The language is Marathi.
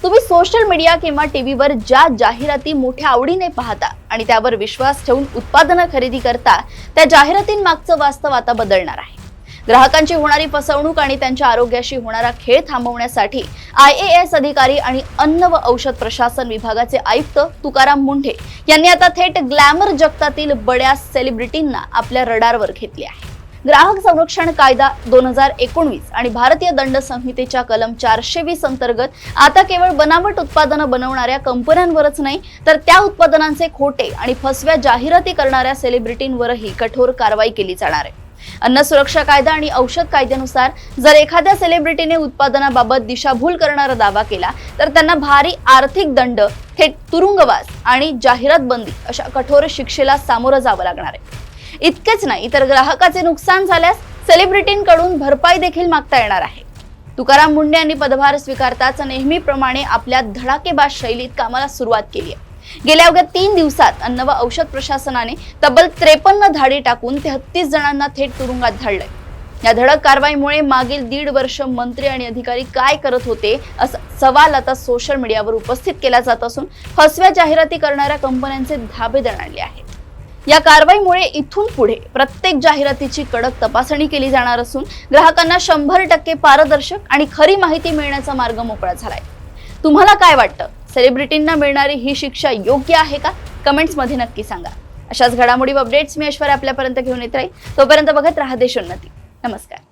तुम्ही सोशल मीडिया किंवा टीव्हीवर ज्या जाहिराती मोठ्या आवडीने पाहता आणि त्यावर विश्वास ठेवून उत्पादनं खरेदी करता, त्या जाहिरातींमागचं वास्तव आता बदलणार आहे. ग्राहकांची होणारी फसवणूक आणि त्यांच्या आरोग्याशी होणारा खेळ थांबवण्यासाठी IAS अधिकारी आणि अन्न व औषध प्रशासन विभागाचे आयुक्त तुकाराम मुंढे यांनी आता थेट ग्लॅमर जगतातील बड्या सेलिब्रिटींना आपल्या रडारवर घेतले आहे. ग्राहक संरक्षण कायदा 2019 आणि भारतीय दंड संहितेच्या कलम 420 अंतर्गत आता केवळ बनावट उत्पादनं बनवणाऱ्या कंपन्यांवरच नाही, तर त्या उत्पादनांचे खोटे आणि फसव्या जाहिराती करणाऱ्या सेलिब्रिटींवरही कठोर कारवाई केली जाणार आहे. अन्न सुरक्षा कायदा आणि औषध कायद्यानुसार जर एखाद्या सेलिब्रिटीने उत्पादनाबाबत दिशाभूल करणारा दावा केला तर त्यांना भारी आर्थिक दंड, थेट तुरुंगवास आणि जाहिरात बंदी अशा कठोर शिक्षेला सामोरं जावं लागणार आहे. इतकेच नाही, तर ग्राहकाचे नुकसान झाल्यास सेलिब्रिटींकडून भरपाई देखील मागता येणार आहे. तुकाराम मुंढे यांनी पदभार स्वीकारताच नेहमीप्रमाणे आपल्या धडाकेबाज शैलीत कामाला सुरुवात केली आहे. गेल्या अवघ्या 3 दिवसात अन्न व औषध प्रशासनाने तब्बल 53 धाडी टाकून 33 जणांना थेट तुरुंगात धाडलंय. या धडक कारवाईमुळे मागील 1.5 वर्ष मंत्री आणि अधिकारी काय करत होते असा सवाल आता सोशल मीडियावर उपस्थित केला जात असून फसव्या जाहिराती करणाऱ्या कंपन्यांचे धाबे दणाणले आहेत. या कारवाईमुळे इथून पुढे प्रत्येक जाहिरातीची कडक तपासणी केली जाणार असून ग्राहकांना 100% पारदर्शक आणि खरी माहिती मिळण्याचा मार्ग मोकळा झालाय. तुम्हाला काय वाटतं? सेलिब्रिटींना मिळणारी ही शिक्षा योग्य आहे का? कमेंट्स मध्ये नक्की सांगा. अशाच घडामोडी व अपडेट्स मी ऐश्वर्या आपल्यापर्यंत घेऊन येत राहील. तोपर्यंत बघत राहा देशोन्नती. नमस्कार.